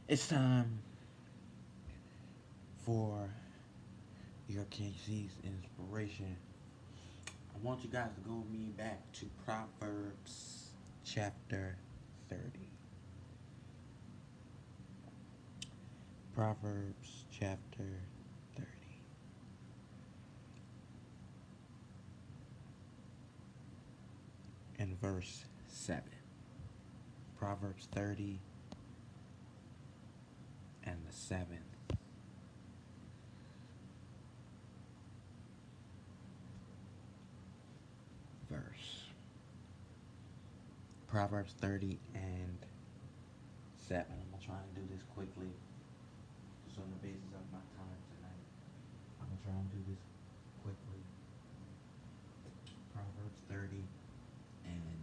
It's time for your KC's inspiration. I want you guys to go with me back to Proverbs chapter 30. Proverbs chapter 30 and verse 7. Proverbs 30 and the 7th verse. Proverbs 30 and 7. I'm going to try and do this quickly just on the basis of my time tonight. I'm going to try and do this quickly. Proverbs 30 and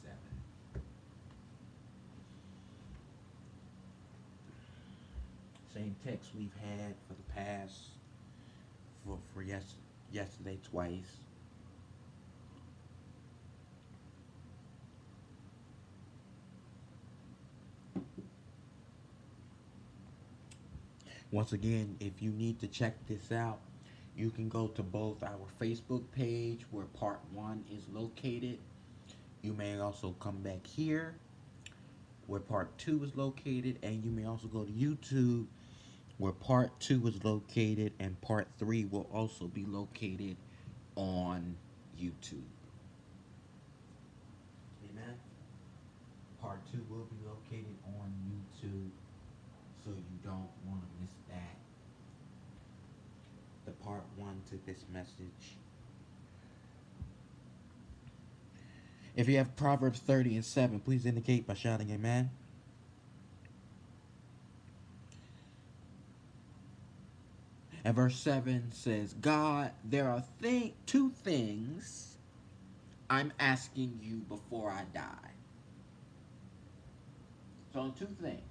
7. Same text we've had for the past, for yesterday twice. Once again, if you need to check this out, you can go to both our Facebook page where part 1 is located. You may also come back here where part 2 is located, and you may also go to YouTube where part 2 is located, and part 3 will also be located on YouTube. Amen. Part 2 will be located on YouTube, so you don't want to miss that. The part 1 to this message. If you have Proverbs 30 and 7, please indicate by shouting amen. And verse 7 says, God, there are two things I'm asking you before I die. So, two things.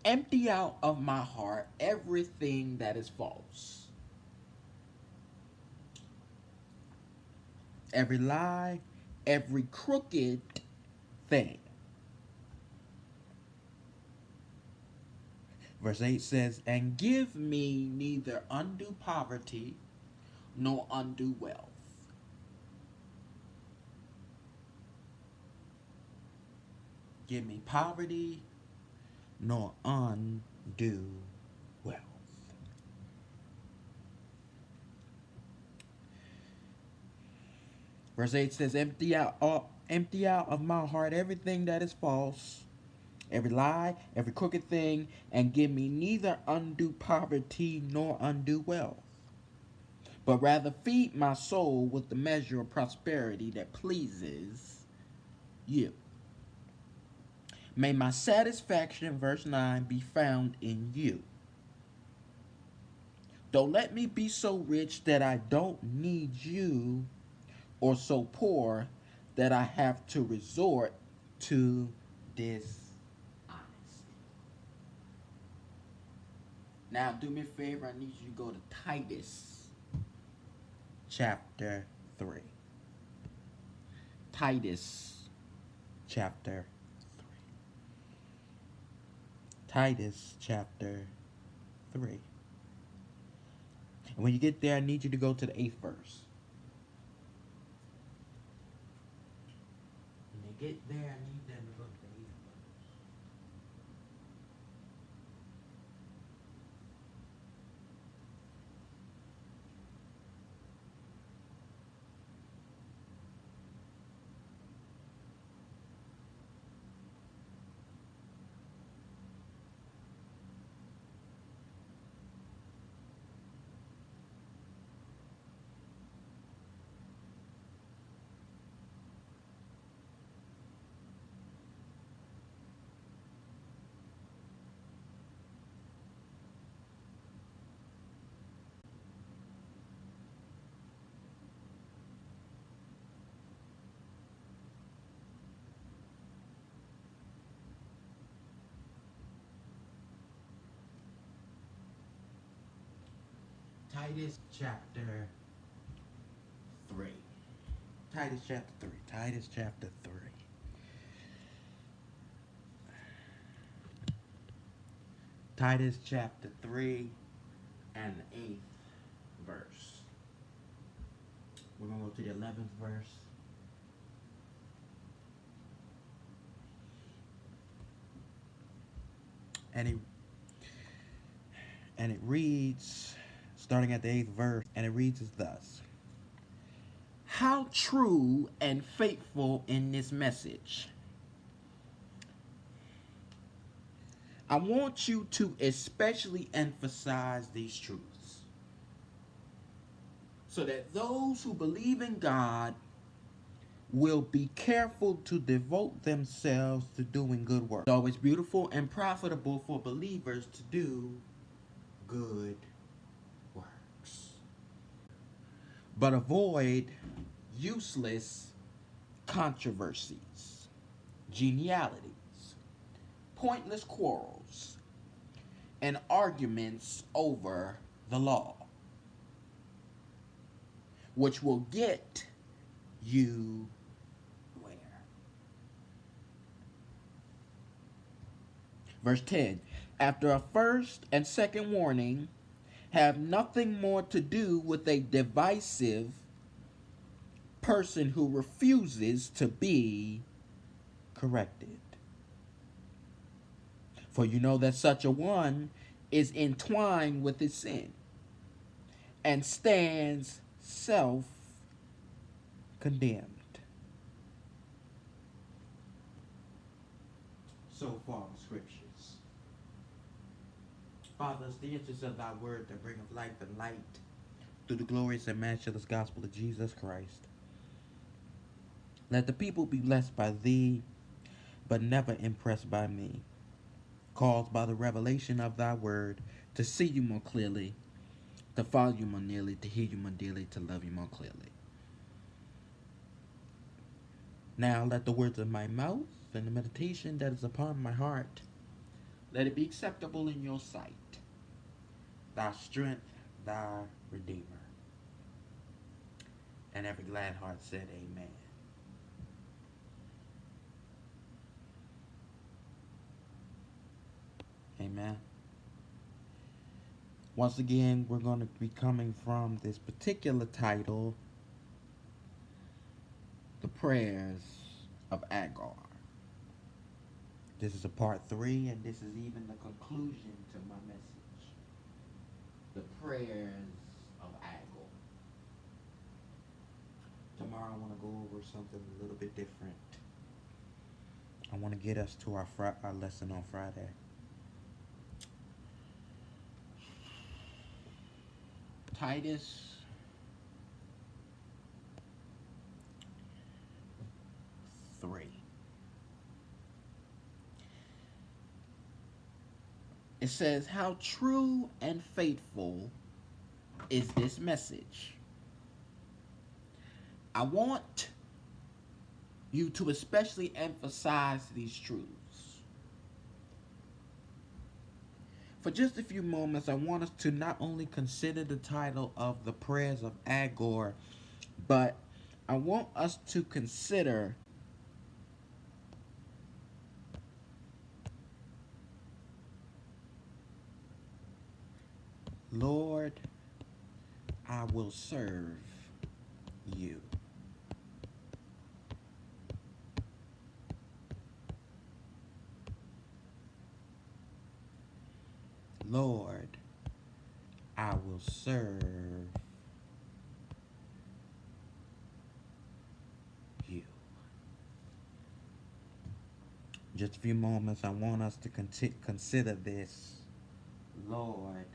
Empty out of my heart everything that is false, every lie, every crooked thing. Verse 8 says, and give me neither undue poverty nor undue wealth. Give me poverty nor undue wealth. Verse 8 says, empty out of my heart everything that is false, every lie, every crooked thing, and give me neither undue poverty nor undue wealth, but rather feed my soul with the measure of prosperity that pleases you. May my satisfaction, verse 9, be found in you. Don't let me be so rich that I don't need you, or so poor that I have to resort to dishonesty. Now, do me a favor, I need you to go to Titus chapter 3. Titus chapter 3. Titus chapter 3. And when you get there, I need you to go to the 8th verse. When they get there, I need them to go to the 8th verse. Titus chapter 3. Titus chapter 3. Titus chapter 3. Titus chapter 3 and the 8th verse. We're going to go to the 11th verse. And it reads, starting at the 8th verse, and it reads as thus. How true and faithful in this message. I want you to especially emphasize these truths so that those who believe in God will be careful to devote themselves to doing good work. It's always beautiful and profitable for believers to do good works. But avoid useless controversies, genealogies, pointless quarrels, and arguments over the law, which will get you where? Verse 10. After a first and second warning, have nothing more to do with a divisive person who refuses to be corrected. For you know that such a one is entwined with his sin and stands self-condemned. So far, the scriptures. Father, it's the interest of thy word that bringeth life and light through the glorious and matchless gospel of Jesus Christ. Let the people be blessed by thee, but never impressed by me, caused by the revelation of thy word to see you more clearly, to follow you more nearly, to hear you more dearly, to love you more clearly. Now let the words of my mouth and the meditation that is upon my heart, let it be acceptable in your sight, thy strength, thy redeemer. And every glad heart said amen. Amen. Once again, we're going to be coming from this particular title, The Prayers of Agar. This is a part 3, and this is even the conclusion to my message. The Prayers of Agar. Tomorrow I want to go over something a little bit different. I want to get us to our lesson on Friday. Titus 3. It says, how true and faithful is this message? I want you to especially emphasize these truths. For just a few moments, I want us to not only consider the title of the Prayers of Agar, but I want us to consider Lord, I will serve you. Lord, I will serve you. Just a few moments, I want us to consider this. Lord,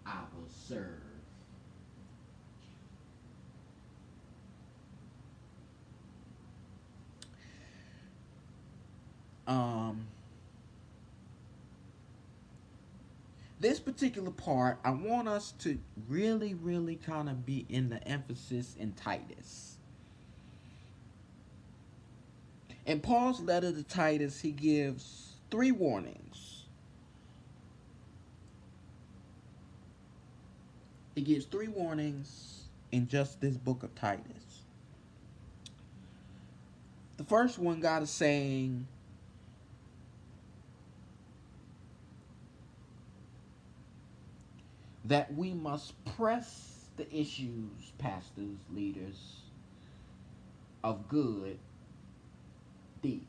I will serve you. This particular part, I want us to really kind of be in the emphasis in Titus. In Paul's letter to Titus, he gives 3 warnings. He gives 3 warnings in just this book of Titus. The first one, God is saying that we must press the issues, pastors, leaders, of good deeds.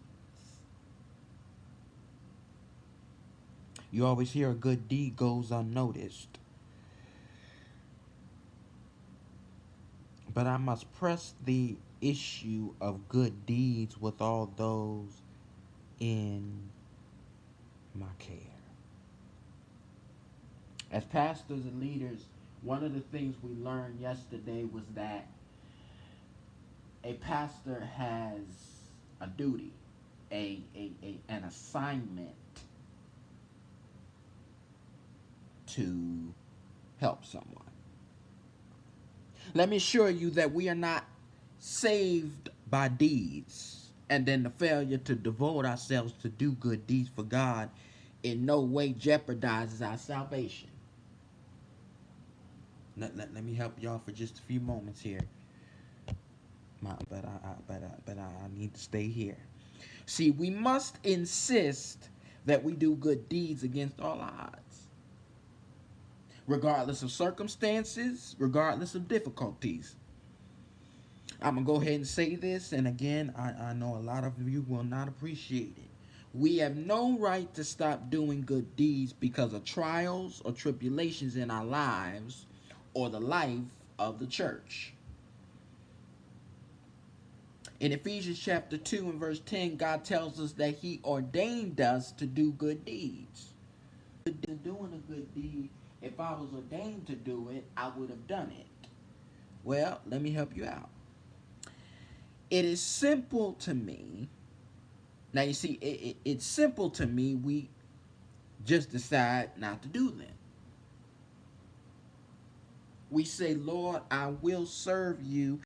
You always hear a good deed goes unnoticed. But I must press the issue of good deeds with all those in my care. As pastors and leaders, one of the things we learned yesterday was that a pastor has a duty, an assignment to help someone. Let me assure you that we are not saved by deeds, and then the failure to devote ourselves to do good deeds for God in no way jeopardizes our salvation. Let me help y'all for just a few moments here. But I need to stay here. See, we must insist that we do good deeds against all odds, regardless of circumstances, regardless of difficulties. I'm going to go ahead and say this, and again, I know a lot of you will not appreciate it. We have no right to stop doing good deeds because of trials or tribulations in our lives or the life of the church. In Ephesians chapter 2 and verse 10, God tells us that he ordained us to do good deeds. Doing a good deed, if I was ordained to do it, I would have done it. Well, let me help you out. It is simple to me. Now, you see, it's simple to me. We just decide not to do them. We say, Lord, I will serve you